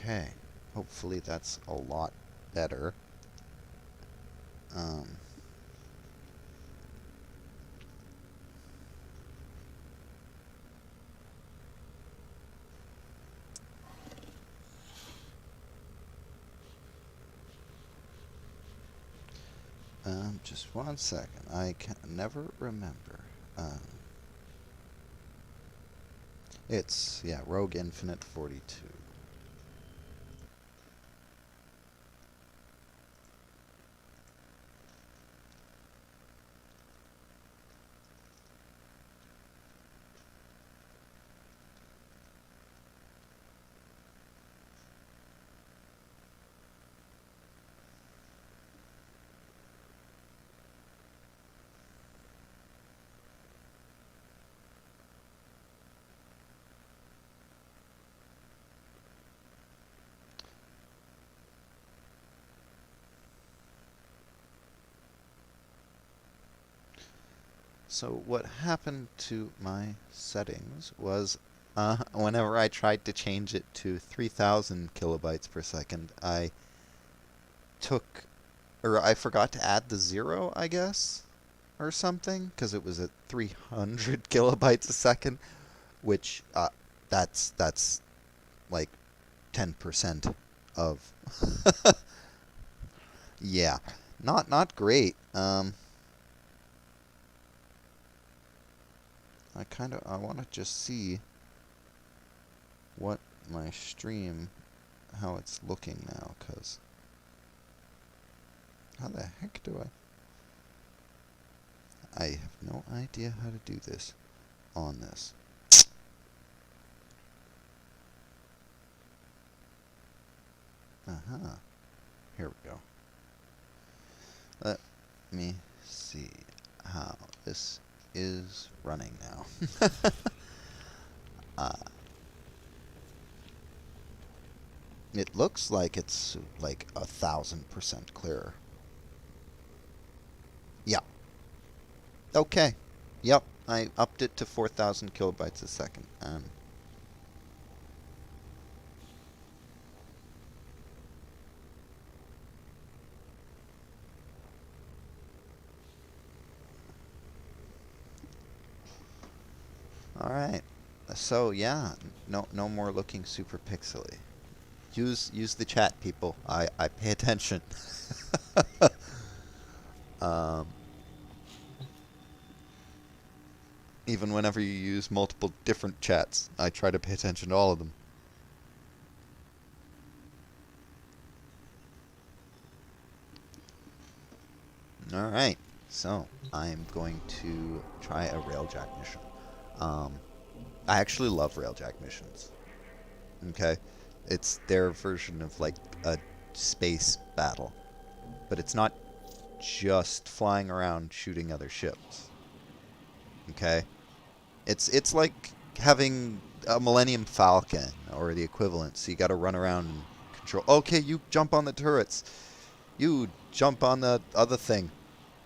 Okay. Hopefully that's a lot better. Um, just one second. I can never remember. It's, yeah, Rogue Infinite 42. So what happened to my settings was whenever I tried to change it to 3000 kilobytes per second, I forgot to add the 0, I guess, or something, because it was at 300 kilobytes a second, which that's like 10% of yeah, not great. I want to just see what my stream, how it's looking now, because how the heck do I have no idea how to do this on this. Here we go. Let me see how this is running now. It looks like it's like 1000% clearer. Yeah. Okay. Yep. I upped it to 4000 kilobytes a second. All right. So yeah, no more looking super pixely. Use the chat, people. I pay attention. um, even whenever you use multiple different chats, I try to pay attention to all of them. All right. So I'm going to try a railjack mission. I actually love railjack missions. Okay. It's their version of like a space battle. But it's not just flying around shooting other ships. Okay? It's like having a Millennium Falcon or the equivalent. So you got to run around and control. Okay, you jump on the turrets. You jump on the other thing.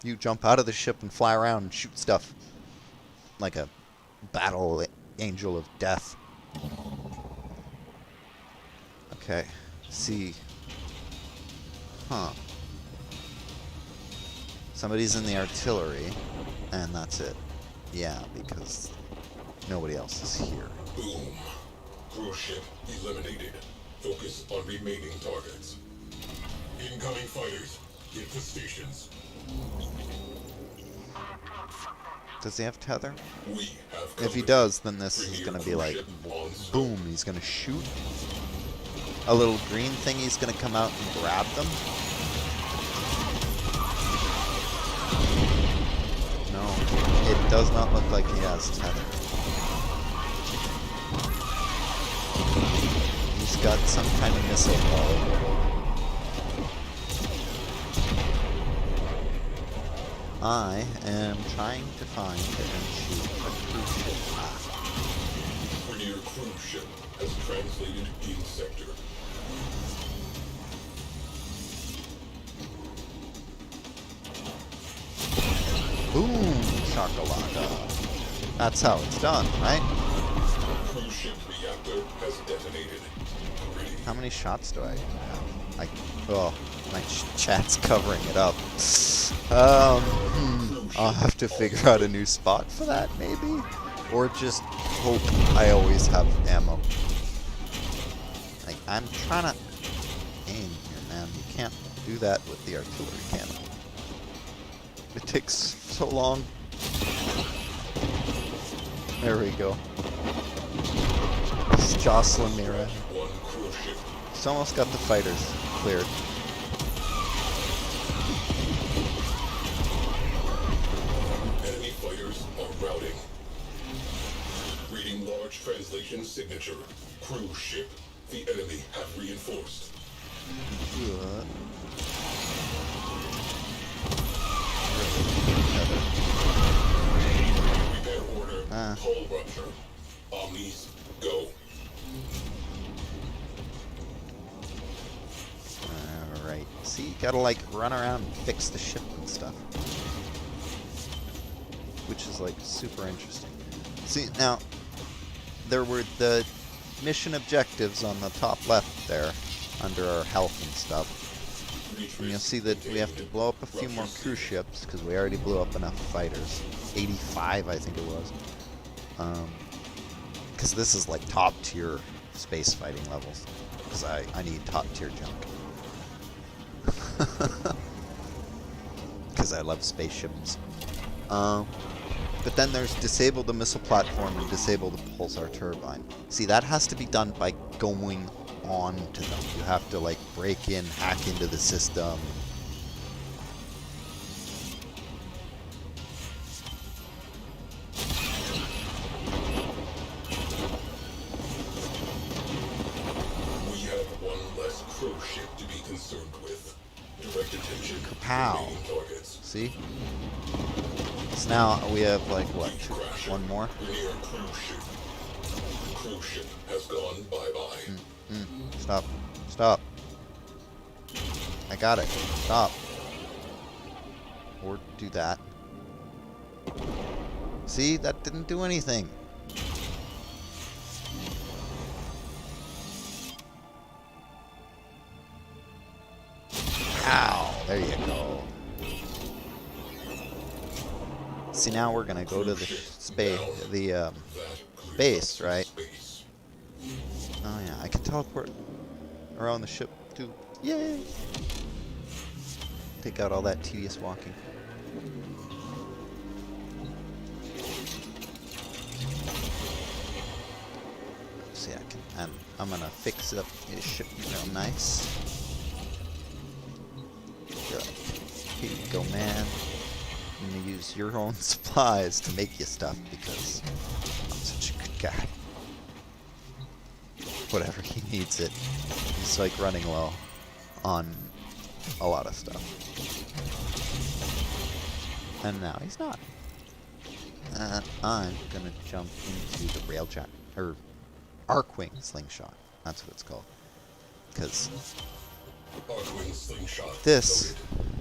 You jump out of the ship and fly around and shoot stuff. Like a battle angel of death. Okay. See. Huh. Somebody's in the artillery, and that's it. Yeah, because nobody else is here. Boom. Cruise ship eliminated. Focus on remaining targets. Incoming fighters, get to stations. Does he have tether? We have If he does, then this is going to be like, boom, he's going to shoot. A little green thing, he's going to come out and grab them. No, it does not look like he has tether. He's got some kind of missile ball. I am trying to find and shoot a cruise ship. Premier cruise ship has translated in sector. Boom! Shakalaka. That's how it's done, right? Cruise ship reactor has detonated. Ready. How many shots do I have? Oh, my chat's covering it up. I'll have to figure out a new spot for that, maybe? Or just hope I always have ammo. Like, I'm trying to aim here, man. You can't do that with the artillery cannon. It takes so long. There we go. It's jostling me around. It's almost got the fighters cleared. Enemy fighters are routing. Reading large translation signature. Cruise ship. The enemy have reinforced. Good. Repair order. Hull rupture. Omnis, go. Alright. See, you gotta like run around and fix the ship and stuff. Which is like super interesting. See, now, there were the mission objectives on the top left there, under our health and stuff. And you'll see that we have to blow up a few more cruise ships, because we already blew up enough fighters. 85, I think it was. Because this is like top tier space fighting levels. Because I need top tier junk. Because I love spaceships. But then there's disable the missile platform and disable the pulsar turbine. See, that has to be done by going on to them. You have to like break in, hack into the system. We have one less crow ship to be concerned with. Direct attention to Kapow. remaining targets. See? So now we have like what? One more? Near cruise ship. Cruise ship has gone bye-bye. Stop. Stop. I got it. Stop. Or do that. See? That didn't do anything. Ow. There you go. See, now we're gonna go to the base, right? Oh yeah, I can teleport around the ship too. Yay! Take out all that tedious walking. See, I can, and I'm gonna fix up his ship real nice. Good. Here you go, man. I'm gonna use your own supplies to make you stuff because I'm such a good guy. Whatever, he needs it. He's like running low on a lot of stuff. And now he's not. I'm gonna jump into the railjack, or Arcwing Slingshot. That's what it's called. Because this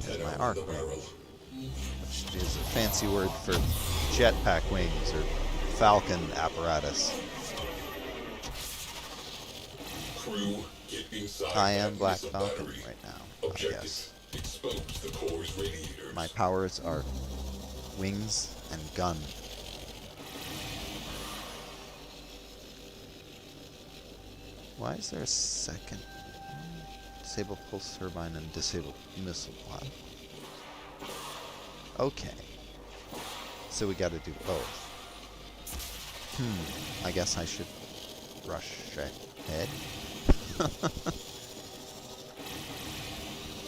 is my Arcwing, which is a fancy word for jetpack wings or falcon apparatus. Crew, get inside. I am Black missile Falcon battery. right now, I guess. Expose the core's radiators. My powers are wings and gun. Why is there a second? Disable pulse turbine and disable missile pod. Okay. So we gotta do both. I guess I should rush ahead.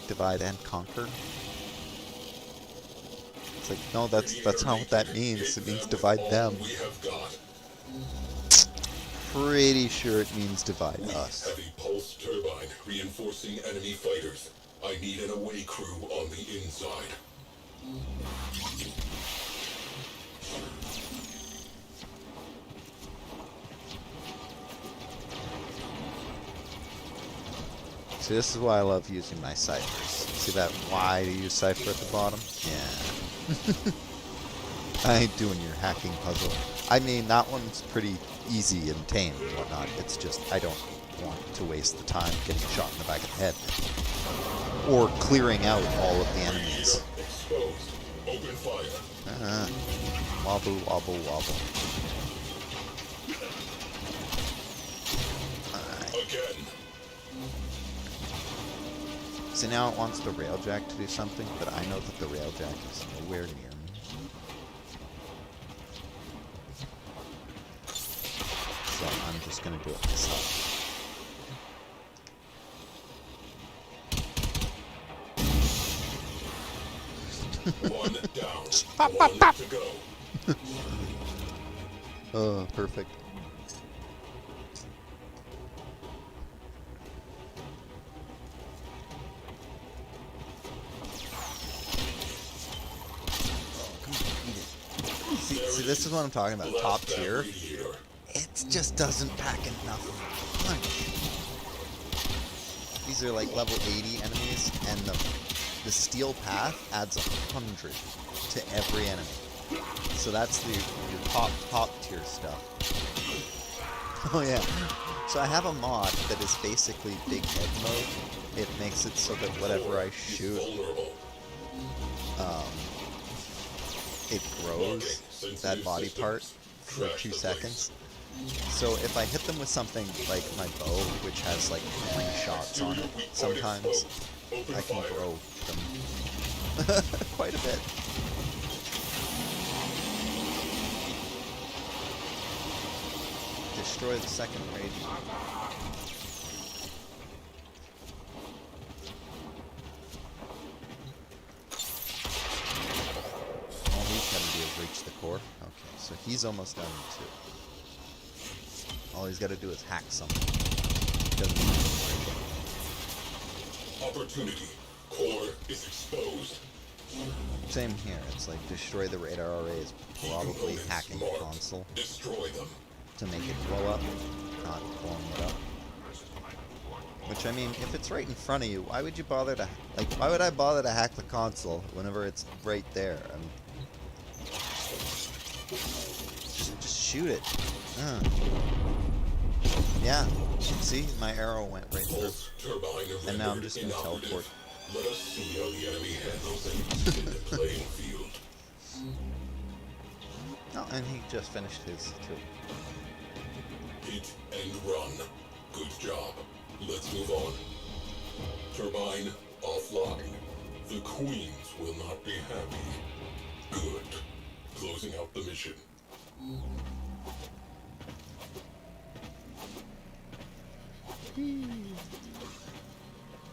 Divide and conquer. It's like, no, that's not what that means. It means divide them. We have got. Pretty sure it means divide We us. have a pulse turbine reinforcing enemy fighters. I need an away crew on the inside. See, this is why I love using my ciphers. See that why to use cipher at the bottom? Yeah. I ain't doing your hacking puzzle. I mean, that one's pretty easy and tame and whatnot. It's just, I don't want to waste the time getting shot in the back of the head. Or clearing out all of the enemies. Exposed. Open fire. Wobble, wobble, wobble. Alright. Again. So now it wants the railjack to do something, but I know that the railjack is nowhere near me. So I'm just gonna do it myself. One down. One to go. Oh, perfect. See, this is what I'm talking about. Top tier. It just doesn't pack enough punch. These are like level 80 enemies, and the steel path adds 100 to every enemy. So that's your top tier stuff. Oh yeah. So I have a mod that is basically big head mode. It makes it so that whatever I shoot, it grows that body part for 2 seconds. So if I hit them with something like my bow, which has like 3 shots on it, sometimes I can grow them quite a bit. Destroy the second rage. All he's got to do is reach the core. Okay, so he's almost done too. All he's got to do is hack something. Doesn't need Opportunity. Core is exposed. Same here. It's like destroy the radar array is probably hacking the console Destroy them. to make it blow up, not blowing it up. Which, I mean, if it's right in front of you, why would you bother to, like, why would I bother to hack the console whenever it's right there? I mean, just shoot it. Yeah, see, my arrow went right through. And now I'm just going to teleport. Let us see how the enemy handles it in the playing field. Oh, and he just finished his too. Hit and run. Good job. Let's move on. Turbine offline. The queens will not be happy. Good. Closing out the mission.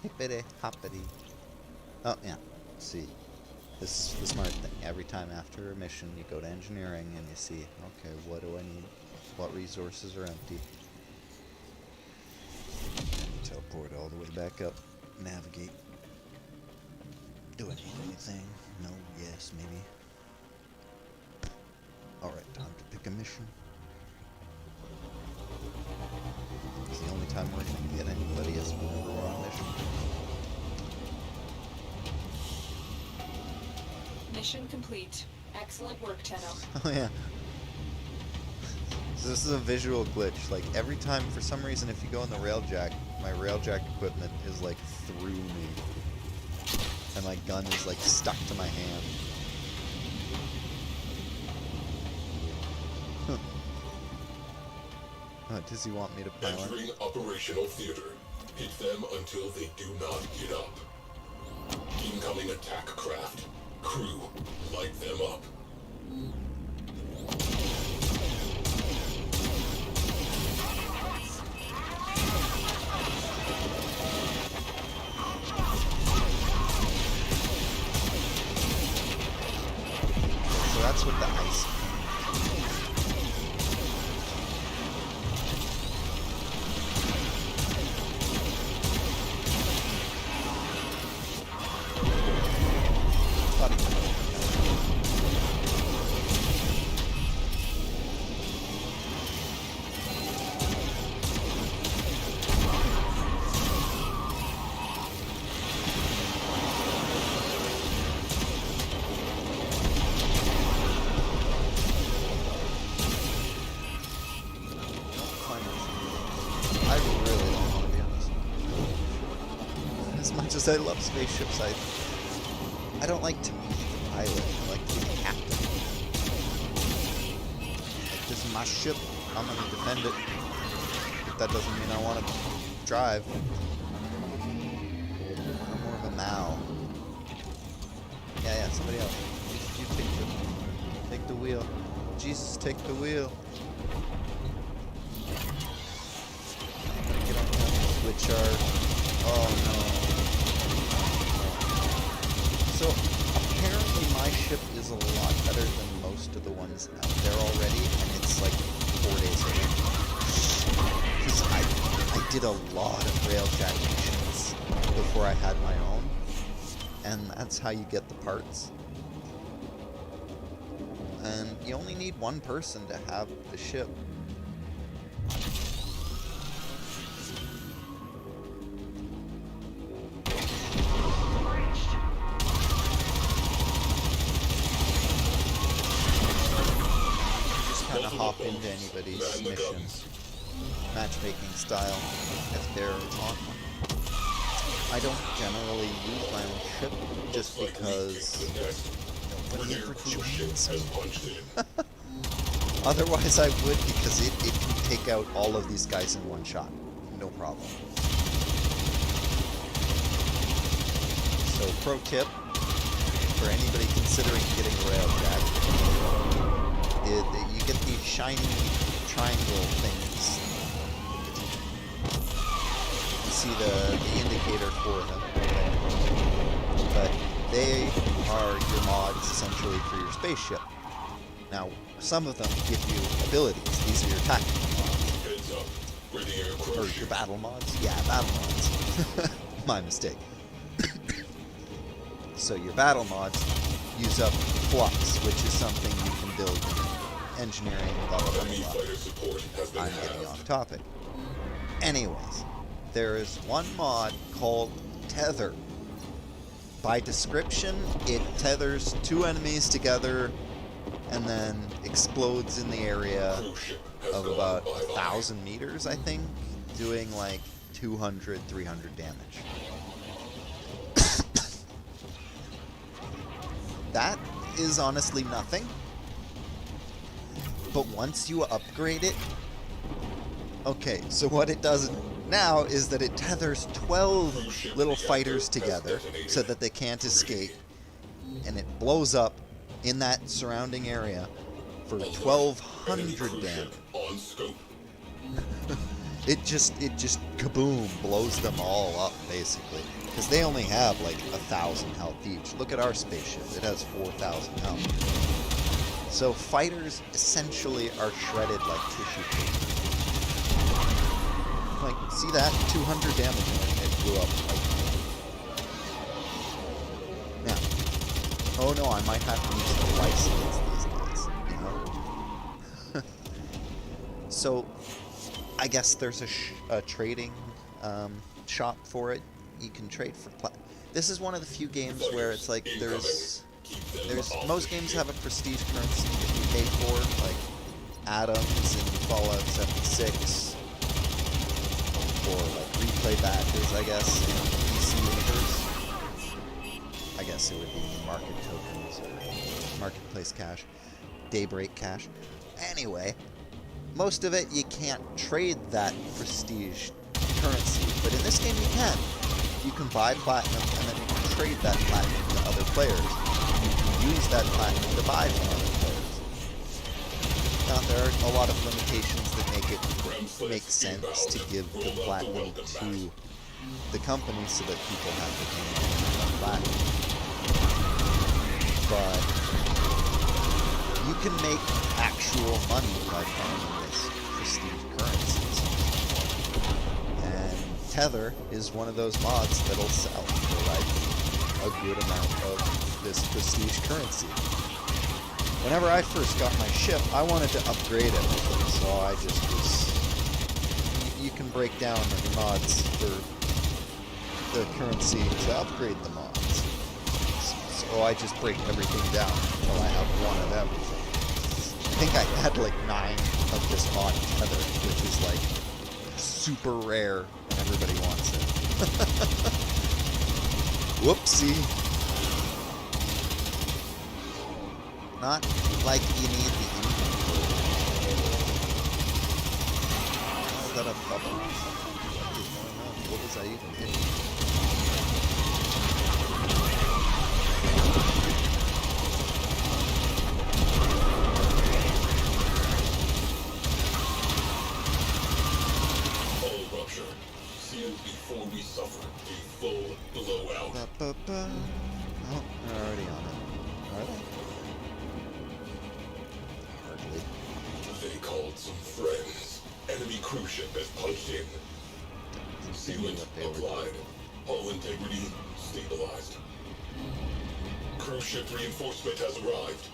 Hippity hoppity. Oh yeah. See, this is the smart thing. Every time after a mission, you go to engineering and you see, okay, what do I need? What resources are empty? Teleport all the way back up. Navigate. Do I need anything? No. Yes. Maybe. All right. Time to pick a mission. It's the only time we're going to get anybody is whenever we're on mission. Mission complete. Excellent work, Tenno. Oh yeah. So this is a visual glitch. Like every time, for some reason, if you go in the railjack, my railjack equipment is like through me, and my gun is like stuck to my hand. Does he want me to pilot? Entering operational theater. Hit them until they do not get up. Incoming attack craft. Crew, light them up. So that's what the ice. because I love spaceships. I don't like to be the pilot. I like to be the captain. Like, this is my ship. I'm gonna defend it. But that doesn't mean I want to drive. I'm more of a Mao. Yeah, somebody else. You take the wheel. Jesus, take the wheel. I'm gonna get on guns, which are... Oh no. So, apparently my ship is a lot better than most of the ones out there already, and it's like 4 days old. Because I did a lot of railjack missions before I had my own, and that's how you get the parts. And you only need one person to have the ship. Just kind of hop into anybody's mission, matchmaking style, if they're on one. I don't generally use my own ship just because nobody ever joins me. Otherwise I would, because it can take out all of these guys in one shot. No problem. So pro tip for anybody considering getting a railjack, you get these shiny triangle things. You see the indicator for them there. But they are your mods essentially for your spaceship. Now, some of them give you abilities. These are your tactical mods. Or your battle mods? Yeah, battle mods. My mistake. So your battle mods use up flux, which is something you can build in engineering, blah blah blah blah. I'm getting off topic. Anyways, there is one mod called Tether. By description, it tethers two enemies together and then explodes in the area of about 1,000 meters, I think, doing like 200, 300 damage. That is honestly nothing. But once you upgrade it... Okay, so what it does now is that it tethers 12 little fighters together so that they can't escape. And it blows up in that surrounding area for 1,200 damage. It just kaboom, blows them all up, basically. Because they only have like 1,000 health each. Look at our spaceship, it has 4,000 health. So fighters essentially are shredded like tissue paper. Like, see that? 200 damage and it blew up. Now, oh no, I might have to use the lice against these guys, you know? So, I guess there's a trading shop for it. You can trade for This is one of the few games where it's like there's most games have a prestige currency that you pay for, like atoms in Fallout 76, or like replay badges, I guess, in PC Universe. I guess it would be market tokens or marketplace cash, Daybreak cash. Anyway, most of it you can't trade that prestige currency, but in this game you can. You can buy platinum and then you can trade that platinum to other players. You can use that platinum to buy from other players. Now there are a lot of limitations that make it make sense to give the platinum to the company so that people have to pay more platinum. But you can make actual money by farming this prestige currency. Tether is one of those mods that'll sell for like a good amount of this prestige currency. Whenever I first got my ship, I wanted to upgrade everything, so I just was... You can break down the mods for the currency to upgrade the mods. So I just break everything down until I have one of everything. I think I had like 9 of this mod Tether, which is like super rare and everybody wants it. Whoopsie. Not like you need the inventory. Is that a bubble or something? What is going on? What was I even hitting? All rupture. Sealed before we suffer a full blowout. Ba-ba-ba. Oh, they're already on it. Are they? Hardly. They called some friends. Enemy cruise ship has punched in. Sealant What they were applied. Hull integrity stabilized. Cruise ship reinforcement has arrived.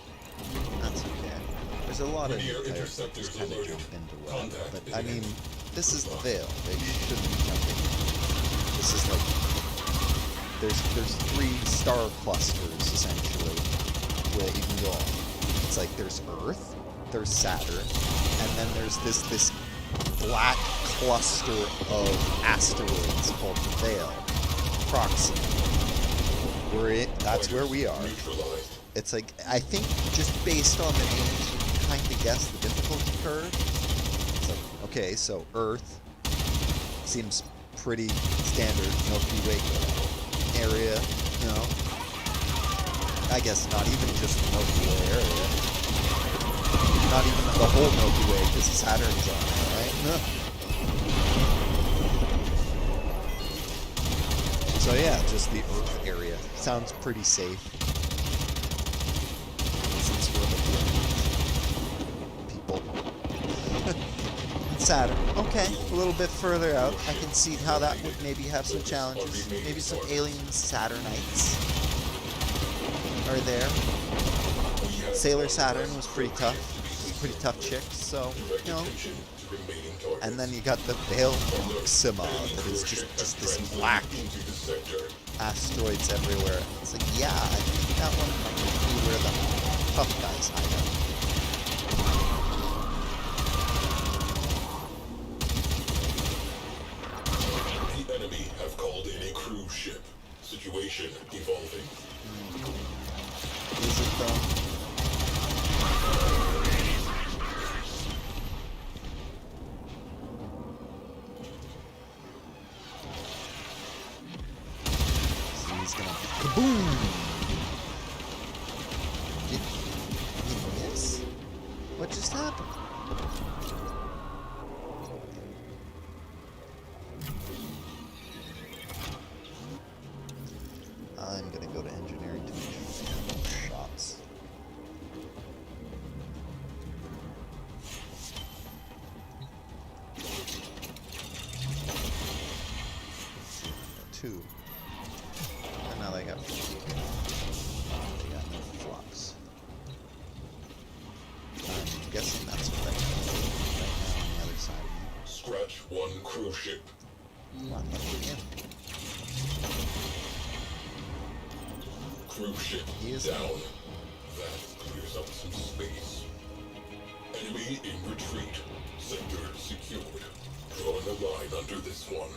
That's okay. There's a lot of Linear players that interceptors just kind of alerted. jump into what. Contact But is I mean, imminent. this is the Veil. They shouldn't be jumping. This is like there's 3 star clusters essentially where you can go. It's like there's Earth, there's Saturn, and then there's this black cluster of asteroids called the Veil, Proxima. That's where we are. Neutralized. It's like, I think just based on the names, you can kind of guess the difficulty curve. It's like, okay, so Earth seems pretty standard Milky Way area, you know? I guess not even just the Milky Way area. Not even the whole Milky Way, because Saturn's on there, right? So yeah, just the Earth area. Sounds pretty safe. Since we're the people. Saturn. Okay, a little bit further out. I can see how that would maybe have some challenges. Maybe some alien Saturnites are there. Sailor Saturn was pretty tough. Pretty tough chick, so, you know. And then you got the Veil Proxima that is just this black asteroids everywhere. It's like, yeah, I think that one might be where the tough guys hide out. The enemy have called in a cruise ship. Situation evolving. Is it though? So he's gonna kaboom! Did he miss? What just happened? I'm gonna go to engineering to make sure we have more shots. Two. And now they got they got no flux. I'm guessing that's what they're doing right now on the other side of me. Scratch one cruise ship. Come on, let me in. Cruise ship He is down. That clears up some space. Enemy in retreat. Sector secured. Drawing a line under this one.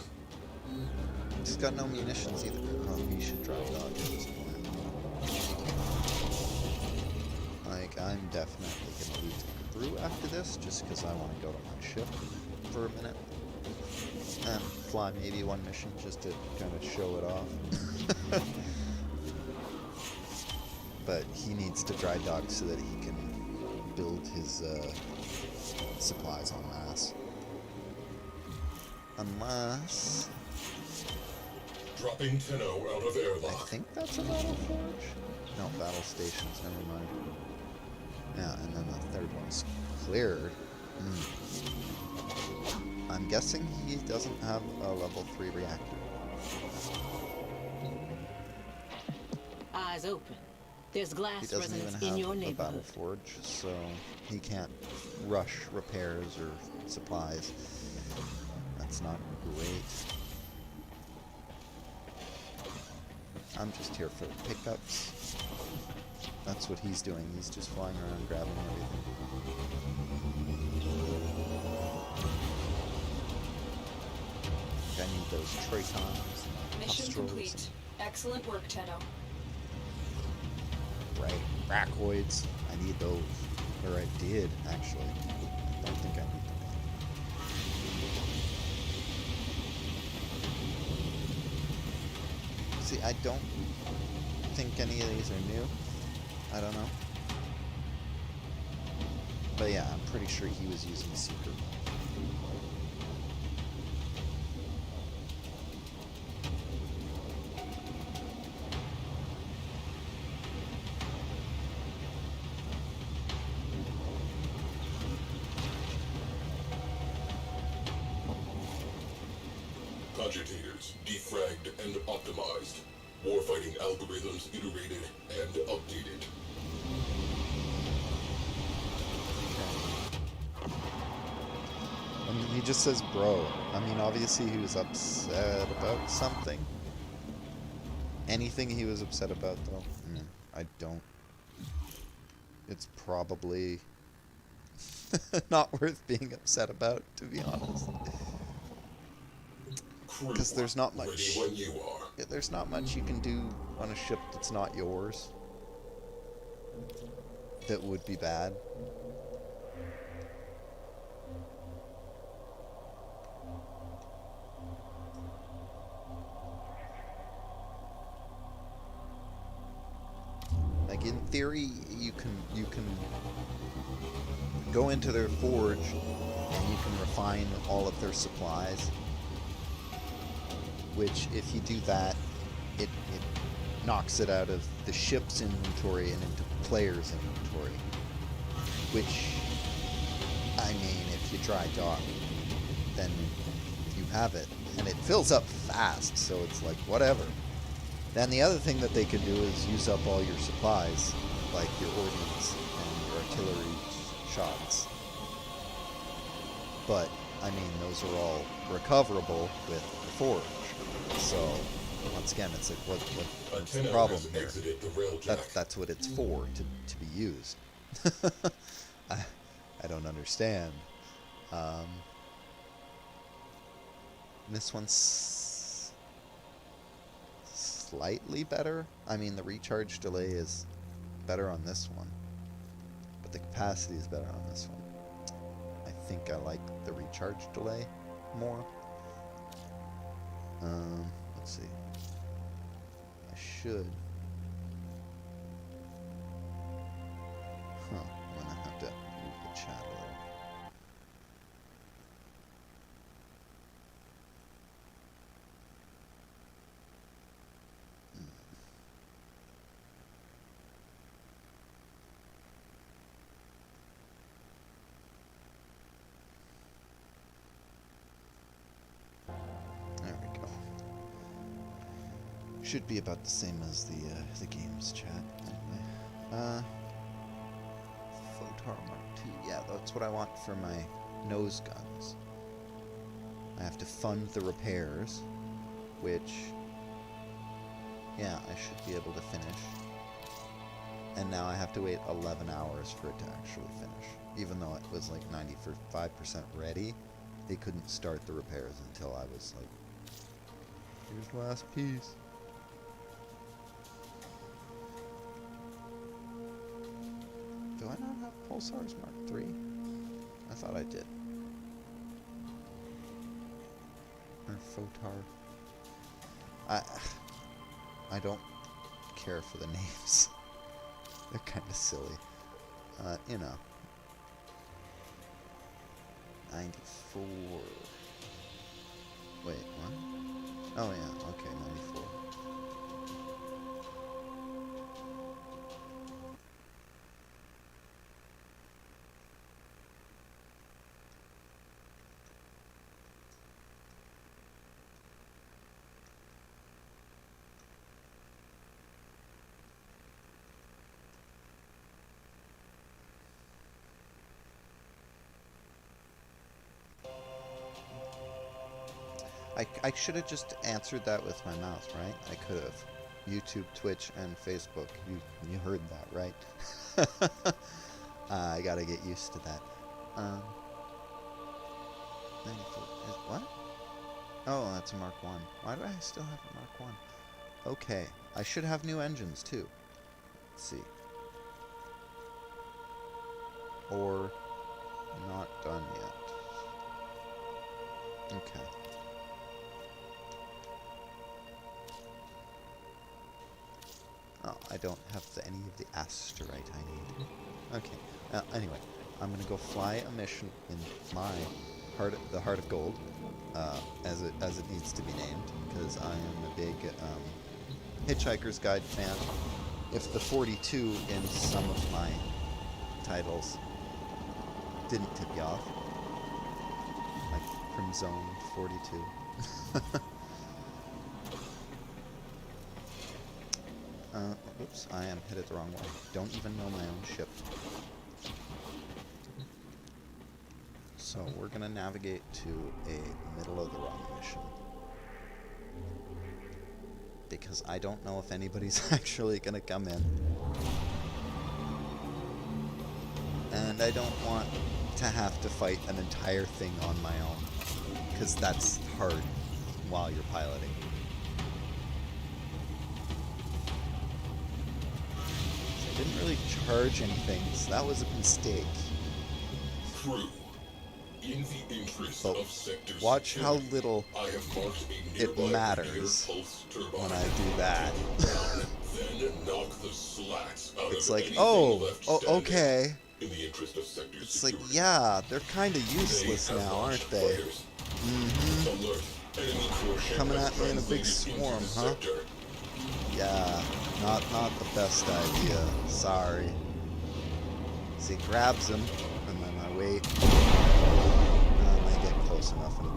He's got no munitions either. Oh, he should drop dodge at this point. Like, I'm definitely gonna lose the crew after this, just because I want to go to my ship for a minute. And fly maybe one mission just to kind of show it off. But he needs to dry dock so that he can build his supplies en masse. Unless... Dropping Tenno out of I airlock. think that's a battle forge? No, battle stations, never mind. Yeah, and then the third one's cleared. I'm guessing he doesn't have a level 3 reactor. Eyes open. There's He glass doesn't even resonance in your have a battle neighborhood. forge, so he can't rush repairs or supplies. That's not great. I'm just here for the pickups. That's what he's doing. He's just flying around grabbing everything. I need those Tritons. Mission Nostrils, complete. Excellent work, Tenno. Right. Bracoids. I need those. Or I did, actually. I don't think I need them. See, I don't think any of these are new. I don't know. But yeah, I'm pretty sure he was using Seeker. Cogitators defragged and optimized. Warfighting algorithms iterated and updated. I mean, he just says bro. I mean, obviously he was upset about something. Anything he was upset about, though? I don't. It's probably not worth being upset about, to be honest. Because there's not much. Ready when you are. Yeah, there's not much you can do on a ship that's not yours that would be bad. Like in theory, you can go into their forge and you can refine all of their supplies. Which, if you do that, it knocks it out of the ship's inventory and into players' inventory. Which, I mean, if you dry dock, then you have it. And it fills up fast, so it's like, whatever. Then the other thing that they could do is use up all your supplies, like your ordnance and your artillery shots. But, I mean, those are all recoverable with the forge. So, once again, it's like, what's the problem here? That's what it's for, to be used. I don't understand. This one's slightly better. I mean, the recharge delay is better on this one, but the capacity is better on this one. I think I like the recharge delay more. Let's see. I should. Huh. I'm gonna have to move the chat a little. There we go. Should be about the same as the games chat. Anyway, Photar Mark II. Yeah, that's what I want for my nose guns. I have to fund the repairs, which, yeah, I should be able to finish. And now I have to wait 11 hours for it to actually finish. Even though it was like 95% ready, they couldn't start the repairs until I was like, here's the last piece. Do I not have Pulsars Mark III? I thought I did. Or Photar. I don't care for the names. They're kind of silly. You know. 94. Wait, what? Oh yeah, okay, 94. I should have just answered that with my mouth, right? I could have. YouTube, Twitch, and Facebook. You heard that, right? I gotta get used to that. 94. What? Oh, that's a Mark 1. Why do I still have a Mark 1? Okay, I should have new engines too. Let's see. Or not done yet. Okay. Oh, I don't have any of the asterite I need. Okay. Anyway, I'm gonna go fly a mission in my the Heart of Gold, as it needs to be named, because I am a big Hitchhiker's Guide fan. If the 42 in some of my titles didn't tip you off, like from Zone 42. Oops, I am headed the wrong way. Don't even know my own ship. So we're gonna navigate to a middle of the road mission. Because I don't know if anybody's actually gonna come in. And I don't want to have to fight an entire thing on my own. Because that's hard while you're piloting. I didn't really charge anything, so that was a mistake. True. In the interest But of sector watch how security, little I have marked a it nearby matters repair pulse turbine. when I do that. Then knock the slats out It's of like, anything oh, left standing. okay. In the interest of sector It's security. like, yeah, they're kind of useless They have now, launched aren't they? fighters. Mm-hmm. Alert. Enemy core ship Coming has at me in a big translated into swarm, the huh? sector. Yeah, not the best idea. Sorry. See, grabs him, and then I wait. And I get close enough and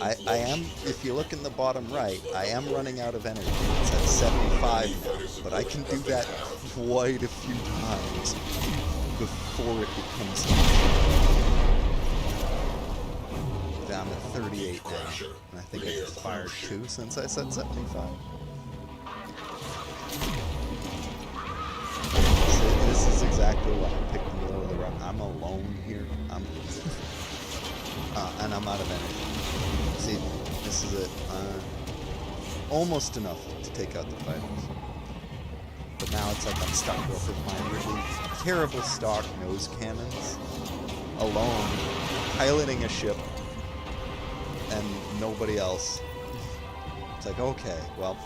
I am, if you look in the bottom right, I am running out of energy. It's at 75 now, but I can do that quite a few times before it becomes down to 38 now, and I think it expired too since I said 75. So this is exactly why I picked the middle of the road. I'm alone here. And I'm out of energy. See, this is it. Almost enough to take out the fighters. But now it's like I'm stuck with my really terrible stock nose cannons alone, piloting a ship, and nobody else. It's like, okay, well,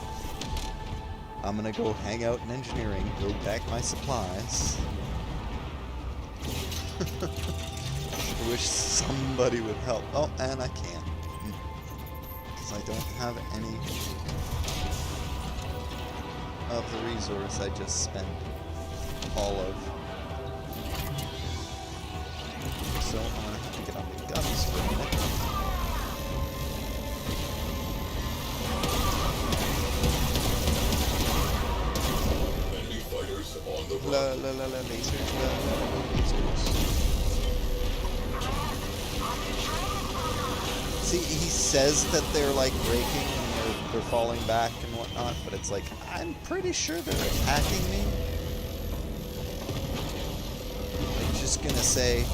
I'm gonna go hang out in engineering, build back my supplies. I wish somebody would help. Oh, and I can't. Because I don't have any of the resource I just spent all of. So I'm gonna have to get on the guns for a minute. Enemy fighters on the La run. la la la lasers, la la la lasers. See, he says that they're like braking and they're falling back and whatnot, but it's like, I'm pretty sure they're attacking me. I'm just gonna say,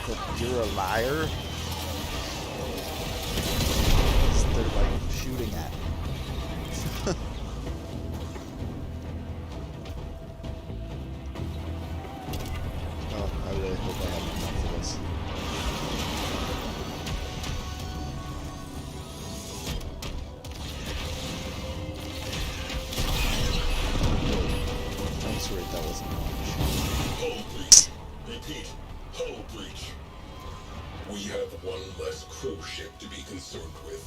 that you're a liar. They're like shooting at me. Oh, I really hope I have enough of this. I'm sorry, that wasn't much. Hull breach. Repeat. Hull breach. We have one less crew ship to be concerned with.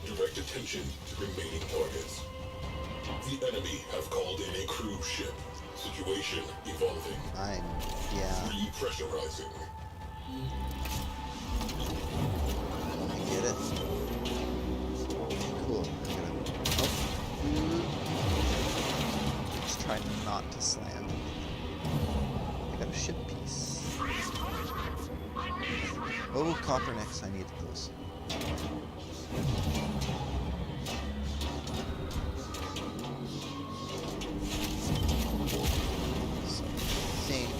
Direct attention to remaining targets. The enemy have called in a crew ship. Situation evolving. Yeah. Repressurizing. I get it. Cool. Just trying not to slam. I got a ship piece. Oh, Coppernicks, I needed those. So I think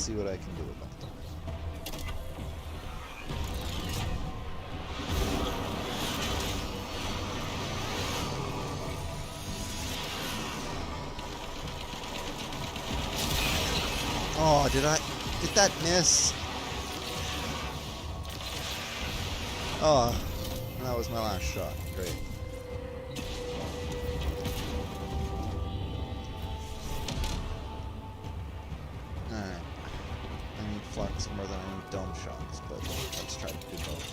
see what I can do with them. Oh, did that miss? Oh, that was my last shot. Great. Alright. I need flux more than I need dome shots, but let's try to do both.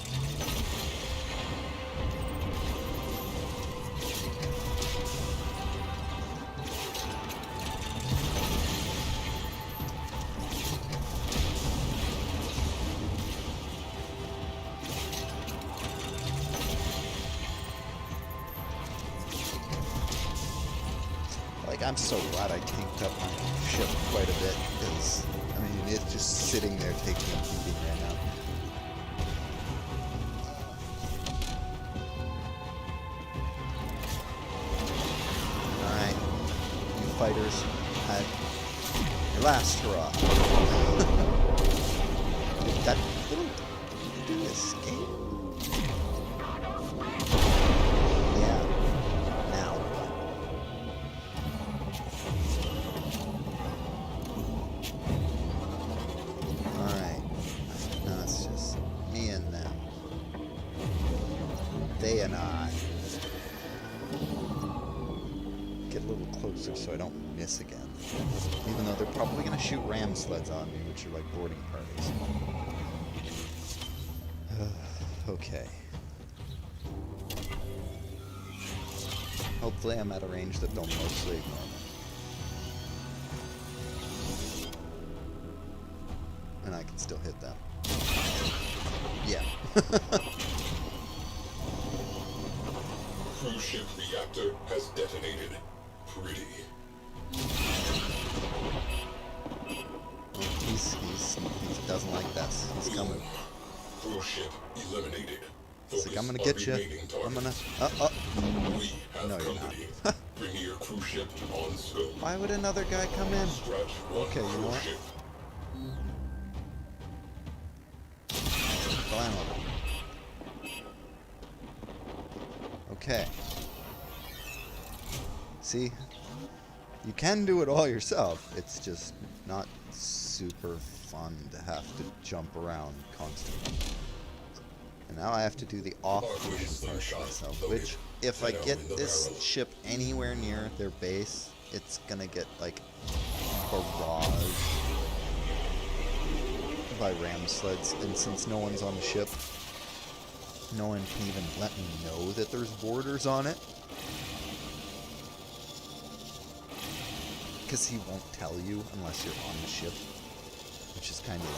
I'm so glad I tanked up my ship quite a bit, because, I mean, it's just sitting there taking a beating right now. Alright, you fighters had your last hurrah. Did that little dude escape? They and I get a little closer so I don't miss again. Even though they're probably going to shoot ram sleds on me, which are like boarding parties. Okay. Hopefully I'm at a range that they'll mostly ignore me. And I can still hit them. Yeah. Cruise ship reactor has detonated. Pretty. He doesn't like this. He's coming. Cruise ship eliminated. It's like, I'm gonna get you. I'm gonna. We have No, you're company. not. Premier cruise ship on scope. Why would another guy come in? Scratch one Okay, you know cruise what? ship. Climb over. Okay. See? You can do it all yourself. It's just not super fun to have to jump around constantly. And now I have to do the off-mission part myself, which, if I get this ship anywhere near their base, it's gonna get, like, barraged by ram sleds. And since no one's on the ship, no one can even let me know that there's borders on it. Because he won't tell you unless you're on the ship, which is kind of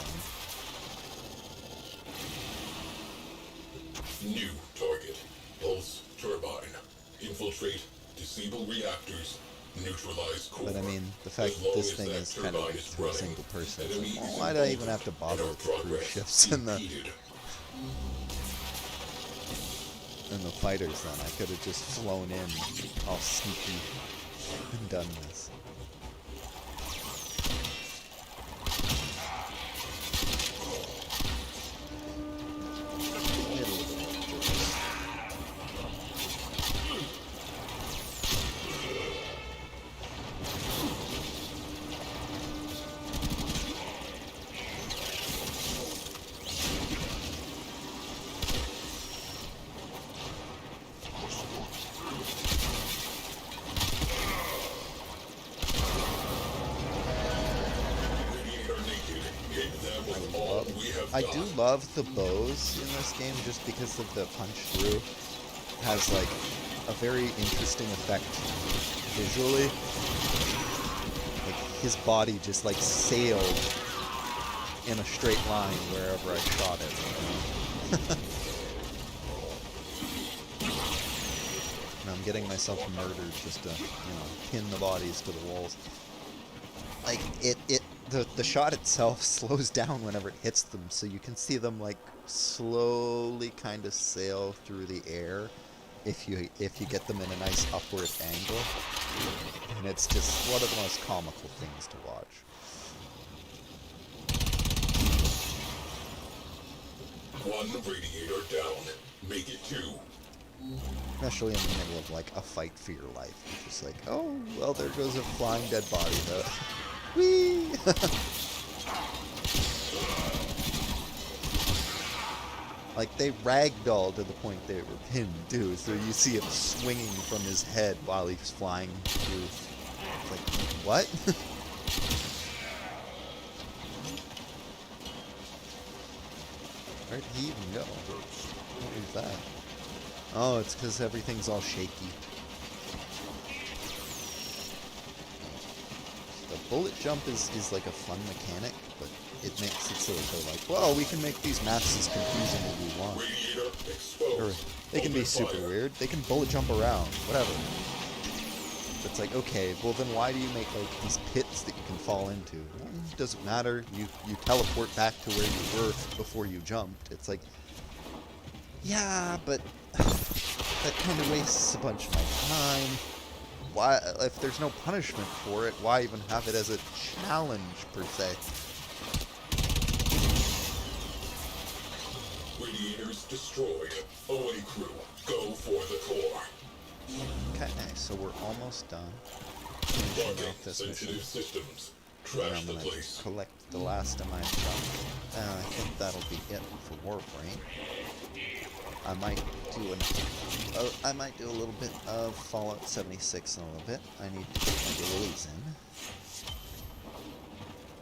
lame. New target. Pulse turbine. Infiltrate. Disable reactors. Neutralize core. But I mean, the fact that this thing is kind of a single person, it's like, well, why do I even have to bother with the cruise ships and the fighters then? I could have just flown in all sneaky and done this. I do love the bows in this game just because of the punch through. It has like a very interesting effect visually. Like his body just like sailed in a straight line wherever I shot it. And I'm getting myself murdered just to, pin the bodies to the walls. Like the shot itself slows down whenever it hits them, so you can see them like slowly kind of sail through the air if you get them in a nice upward angle, and it's just one of the most comical things to watch. One radiator down. Make it 2. Especially in the middle of, like, a fight for your life. It's just like, oh, well, there goes a flying dead body, though. Whee! Like, they ragdoll to the point they were pinned, too. So you see him swinging from his head while he's flying through. It's like, what? Where'd he even go? What was that? Oh, it's because everything's all shaky. The bullet jump is like a fun mechanic, but it makes it so they're like, well, we can make these maps as confusing as we want. Radiator exposed. Or they can be Open super fire. weird. They can bullet jump around, whatever. It's like, okay, well then why do you make like these pits that you can fall into? Well, it doesn't matter. You teleport back to where you were before you jumped. It's like, yeah, but that kind of wastes a bunch of my time. Why, if there's no punishment for it, why even have it as a challenge per se? Radiators destroyed. Away crew. Go for the core. Okay, so we're almost done. Finishing Target off this sensitive mission. systems. And Trash I'm the gonna place. collect the last of my stuff. I think that'll be it for Warframe. I might do a little bit of Fallout 76 in a little bit. I need to get my dailies in.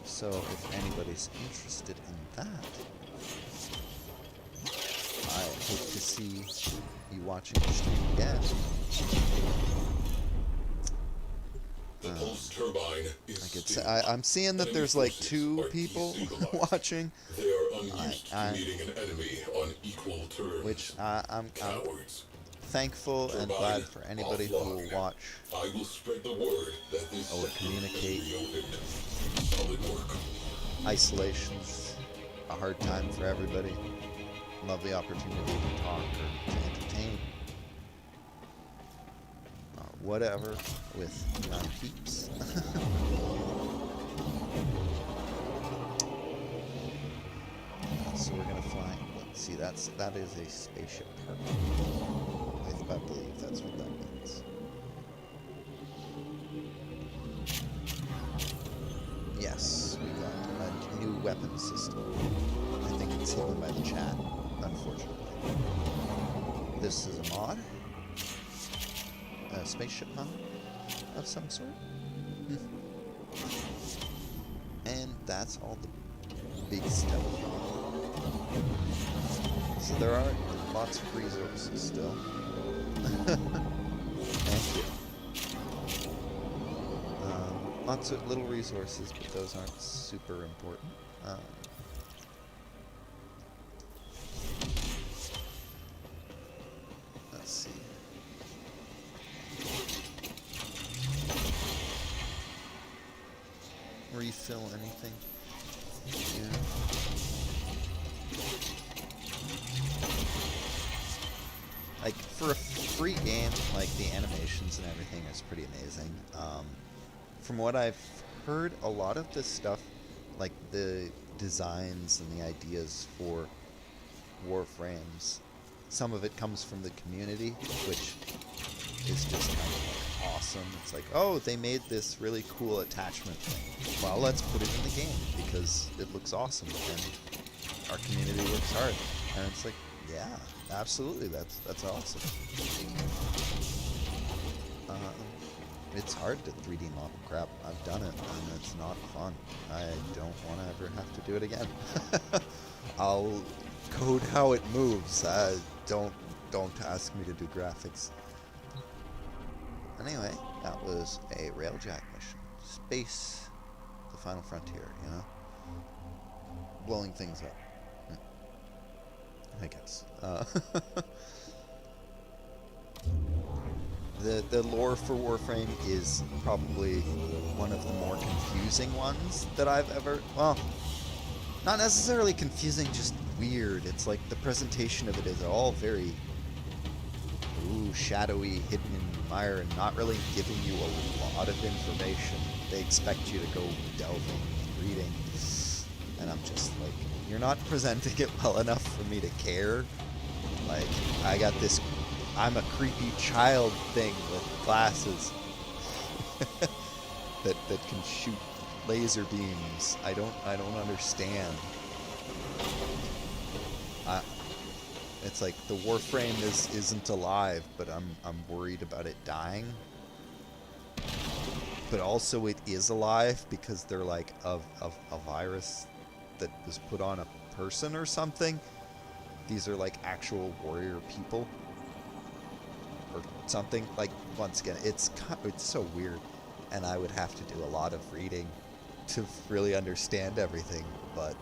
So if anybody's interested in that, I hope to see you watching the stream again. The pulse turbine is I could still. say, I'm seeing that there's like 2 people watching, They are unused I- to meeting an enemy on equal terms. which I'm Cowards. thankful and glad for anybody who will watch. I will spread the word that this I will sector communicate. has reopened. Solid work. Isolation's a hard time for everybody. Love the opportunity to talk or to entertain. Whatever with my peeps. So we're gonna fly. Let's see, that is a spaceship part. I believe that's what that means. Yes, we got a new weapon system. I think it's hidden by the chat, unfortunately. This is a mod. A spaceship mod of some sort. And that's all the big stuff. So there are lots of resources still. Thank you. Lots of little resources, but those aren't super important. Let's see. Refill anything? Yeah. Like, for a free game, like, the animations and everything is pretty amazing. From what I've heard, a lot of this stuff, like the designs and the ideas for Warframes, some of it comes from the community, which is just kind of like awesome. It's like, oh, they made this really cool attachment thing. Well, let's put it in the game because it looks awesome and our community works hard. And it's like, yeah, absolutely, that's awesome. It's hard to 3D model crap. I've done it, and it's not fun. I don't want to ever have to do it again. I'll code how it moves. Don't ask me to do graphics. Anyway, that was a railjack mission. Space, the final frontier, you know? Blowing things up. I guess. The lore for Warframe is probably one of the more confusing ones that I've ever... Well, not necessarily confusing, just weird. It's like the presentation of it is all very... shadowy, hidden in mire, and not really giving you a lot of information. They expect you to go delving, reading, and I'm just like, you're not presenting it well enough for me to care. Like, I got this, I'm a creepy child thing with glasses that can shoot laser beams. I don't understand. I, it's like the Warframe isn't alive, but I'm worried about it dying. But also it is alive because they're like of a virus that was put on a person or something. These are like actual warrior people or something. Like, once again, it's so weird, and I would have to do a lot of reading to really understand everything. But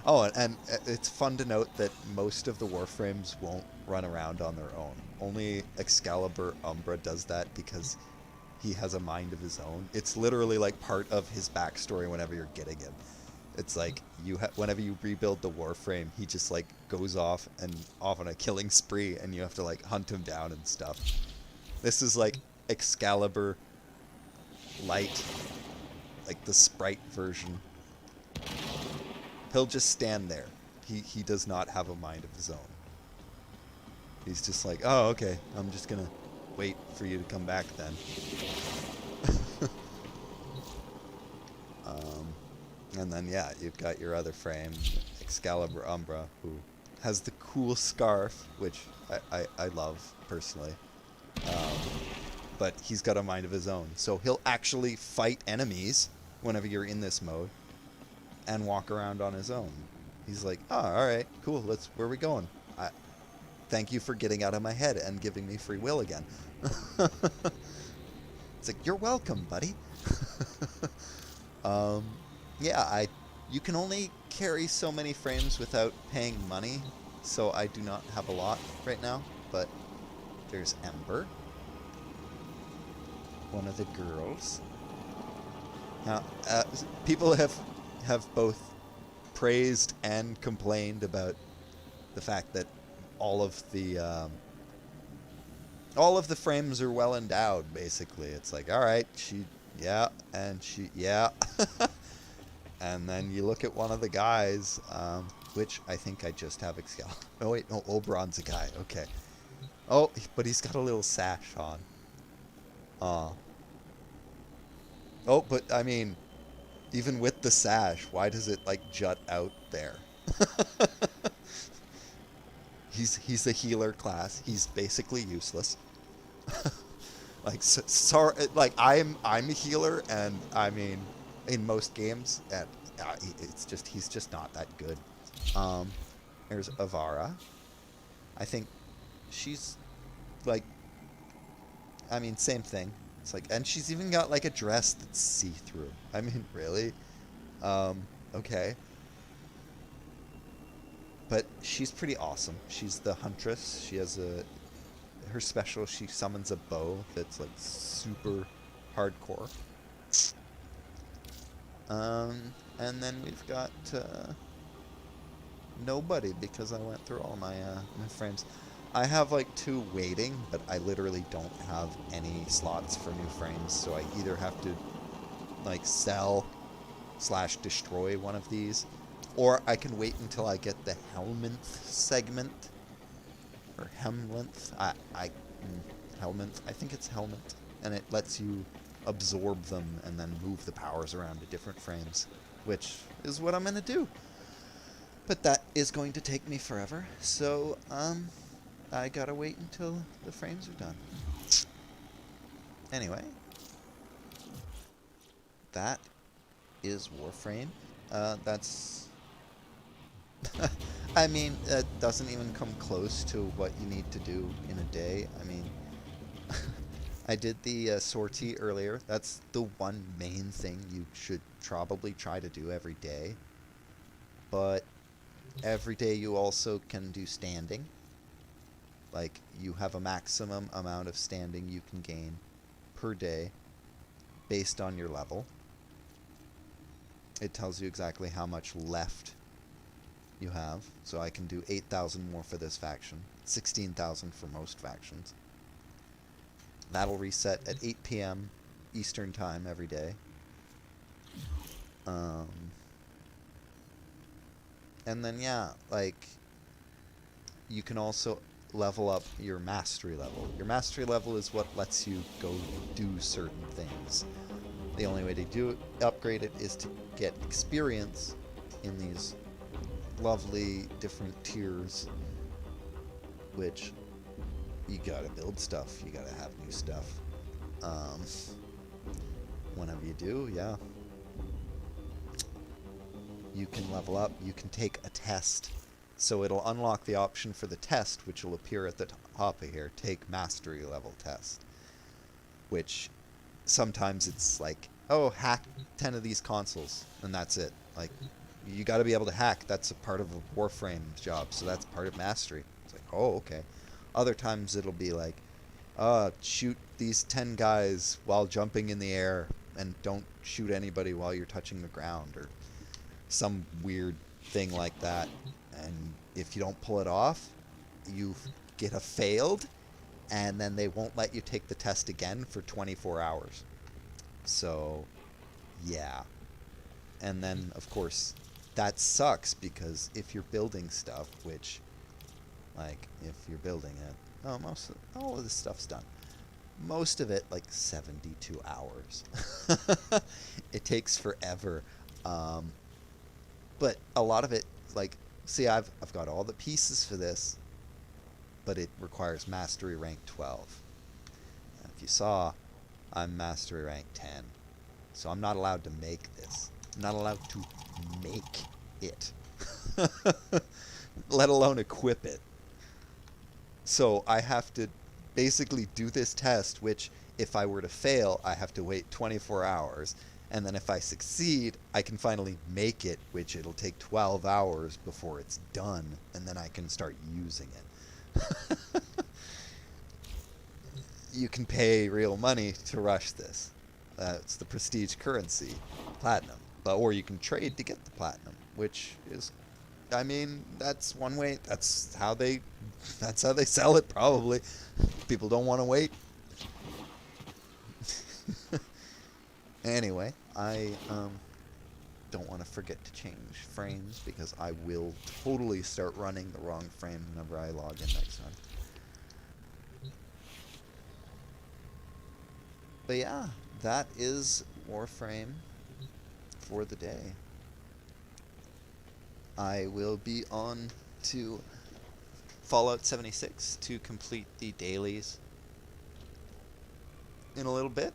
and it's fun to note that most of the Warframes won't run around on their own. Only Excalibur Umbra does that because he has a mind of his own. It's literally like part of his backstory whenever you're getting him. It's like whenever you rebuild the Warframe, he just like goes off on a killing spree, and you have to like hunt him down and stuff. This is like Excalibur Light, like the sprite version. He'll just stand there. He does not have a mind of his own. He's just like, oh, okay, I'm just gonna wait for you to come back then. And then, yeah, you've got your other frame, Excalibur Umbra, who has the cool scarf, which I love, personally. But he's got a mind of his own. So he'll actually fight enemies whenever you're in this mode and walk around on his own. He's like, oh, alright, cool, where are we going? Thank you for getting out of my head and giving me free will again. It's like, you're welcome, buddy. Yeah, you can only carry so many frames without paying money, so I do not have a lot right now, but there's Ember, one of the girls. Now, people have both praised and complained about the fact that all of the frames are well endowed, basically. It's like, alright, yeah. And then you look at one of the guys, which I think I just have Excalibur. Oh, wait, no, Oberon's a guy. Okay. Oh, but he's got a little sash on. Oh, but, I mean, even with the sash, why does it, like, jut out there? He's a healer class. He's basically useless. Like, sorry, like, I'm a healer, and, I mean, in most games, and he's just not that good. There's Avara. I think she's, like, I mean, same thing. It's like, and she's even got, like, a dress that's see-through. I mean, really? Okay. But she's pretty awesome. She's the Huntress. She has her special, she summons a bow that's, like, super hardcore. And then we've got nobody, because I went through all my frames. I have like 2 waiting, but I literally don't have any slots for new frames, so I either have to like sell / destroy one of these, or I can wait until I get the Helminth segment, or Helminth. Helminth. I think it's Helminth, and it lets you absorb them and then move the powers around to different frames, which is what I'm going to do. But that is going to take me forever, so I gotta wait until the frames are done. Anyway, that is Warframe. That's I mean, it doesn't even come close to what you need to do in a day. I mean, I did the sortie earlier. That's the one main thing you should probably try to do every day. But every day you also can do standing. Like, you have a maximum amount of standing you can gain per day based on your level. It tells you exactly how much left you have. So I can do 8,000 more for this faction, 16,000 for most factions. That'll reset at 8 p.m. Eastern Time every day. And then, yeah, like, you can also level up your mastery level. Your mastery level is what lets you go do certain things. The only way to upgrade it is to get experience in these lovely different tiers, which you gotta build stuff, you gotta have new stuff. Um, Whenever you do, yeah, you can level up, you can take a test. So it'll unlock the option for the test, which will appear at the top of here, take mastery level test, which sometimes it's like, oh, hack 10 of these consoles, and that's it. Like, you got to be able to hack. That's a part of a Warframe job, so that's part of mastery. It's like, oh, okay. Other times it'll be like, shoot these 10 guys while jumping in the air, and don't shoot anybody while you're touching the ground, or some weird thing like that. And if you don't pull it off, you get a failed, and then they won't let you take the test again for 24 hours. So, yeah. And then, of course, that sucks, because if you're building stuff, which, like, if you're building it, all of this stuff's done. Most of it, like, 72 hours. It takes forever. But a lot of it, like, see, I've got all the pieces for this, but it requires mastery rank 12. And if you saw, I'm mastery rank 10. So I'm not allowed to make this. I'm not allowed to make it. Let alone equip it. So I have to basically do this test, which if I were to fail, I have to wait 24 hours. And then if I succeed, I can finally make it, which it'll take 12 hours before it's done, and then I can start using it. You can pay real money to rush this. It's the prestige currency, platinum. Or you can trade to get the platinum, which is, I mean, that's one way. That's how they sell it, probably. People don't want to wait. Anyway, I don't want to forget to change frames, because I will totally start running the wrong frame whenever I log in next time. But yeah, that is Warframe for the day. I will be on to Fallout 76 to complete the dailies in a little bit.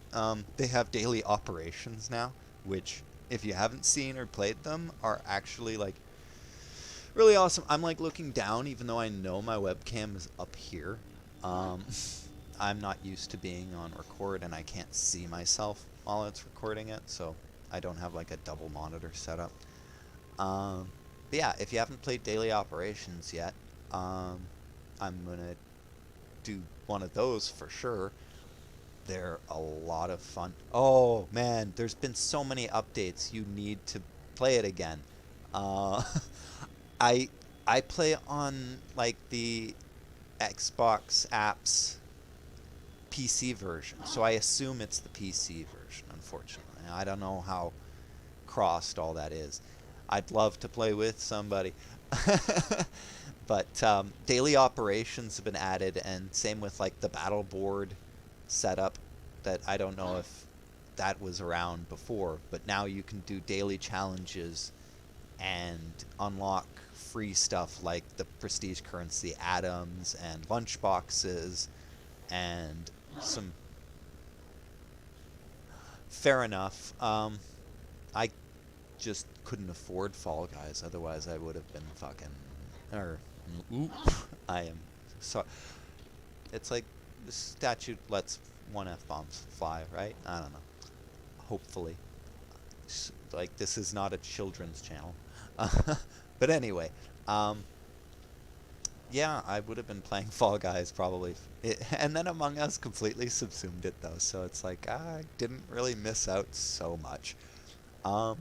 They have daily operations now, which, if you haven't seen or played them, are actually, like, really awesome. I'm, like, looking down, even though I know my webcam is up here. I'm not used to being on record, and I can't see myself while it's recording it, so I don't have, like, a double monitor set up. But yeah, if you haven't played daily operations yet, I'm gonna do one of those for sure. They're a lot of fun. Oh man, there's been so many updates. You need to play it again. I play on, like, the Xbox apps PC version, so I assume it's the PC version. Unfortunately, I don't know how crossed all that is. I'd love to play with somebody. But daily operations have been added, and same with, like, the battle board setup, that I don't know if that was around before, but now you can do daily challenges and unlock free stuff like the prestige currency atoms and lunch boxes and some. Fair enough. I just couldn't afford Fall Guys, otherwise I would have been fucking, or oop, I am sorry. It's like the statute lets one F-bombs fly, right? I don't know. Hopefully. Like, this is not a children's channel. But anyway, yeah, I would have been playing Fall Guys probably. And then Among Us completely subsumed it, though, so it's like, I didn't really miss out so much. But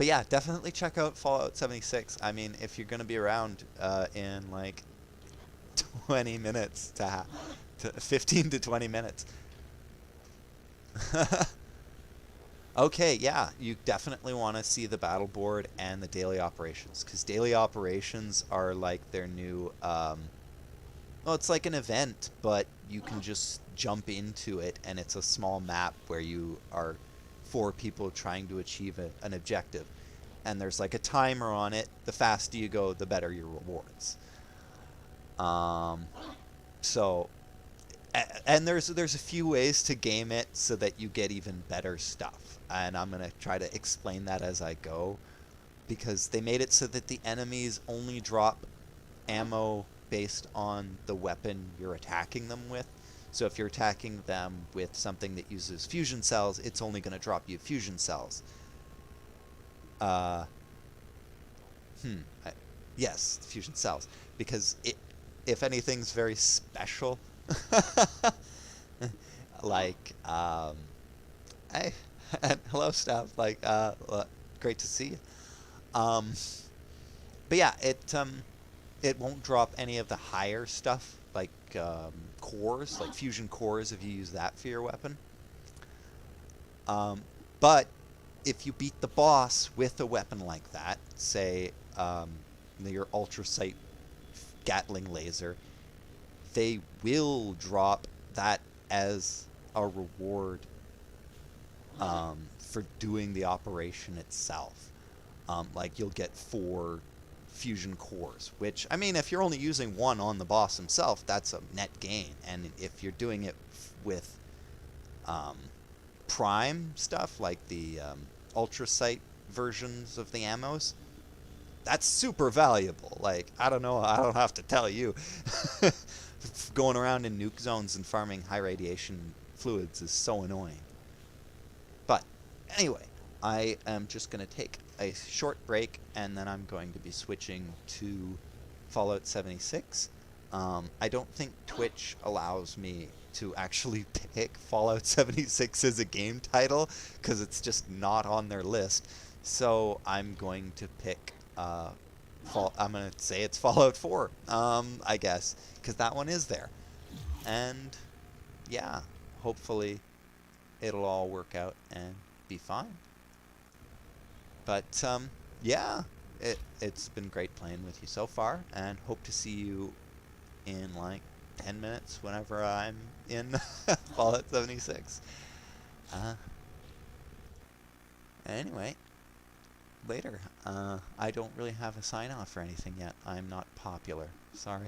yeah, definitely check out Fallout 76. I mean, if you're going to be around in, like, 20 minutes to 15 to 20 minutes. Okay, yeah, you definitely want to see the battle board and the daily operations, because daily operations are like their new well, it's like an event, but you can just jump into it, and it's a small map where you are four people trying to achieve an objective. And there's like a timer on it. The faster you go, the better your rewards. Um, so, and there's a few ways to game it so that you get even better stuff. And I'm gonna try to explain that as I go, because they made it so that the enemies only drop ammo based on the weapon you're attacking them with. So if you're attacking them with something that uses fusion cells, it's only going to drop you fusion cells. Uh, hmm. I, yes, fusion cells, because if anything's very special, like hey, and hello stuff, like great to see you. Um, but yeah, it won't drop any of the higher stuff like cores, like fusion cores, if you use that for your weapon. Um, but if you beat the boss with a weapon like that, say your ultra sight Gatling laser, they will drop that as a reward for doing the operation itself. Like you'll get 4 fusion cores, which, I mean, if you're only using one on the boss himself, that's a net gain. And if you're doing it with um, prime stuff, like the ultra sight versions of the ammos, that's super valuable. Like, I don't know, I don't have to tell you. Going around in nuke zones and farming high radiation fluids is so annoying. But anyway, I am just going to take a short break, and then I'm going to be switching to Fallout 76. I don't think Twitch allows me to actually pick Fallout 76 as a game title, because it's just not on their list. So I'm going to pick I'm going to say it's Fallout 4, I guess, because that one is there. And yeah, hopefully it'll all work out and be fine. But yeah, it's been great playing with you so far, and hope to see you in like 10 minutes whenever I'm in Fallout 76. Uh, anyway, later. I don't really have a sign off or anything yet. I'm not popular. Sorry.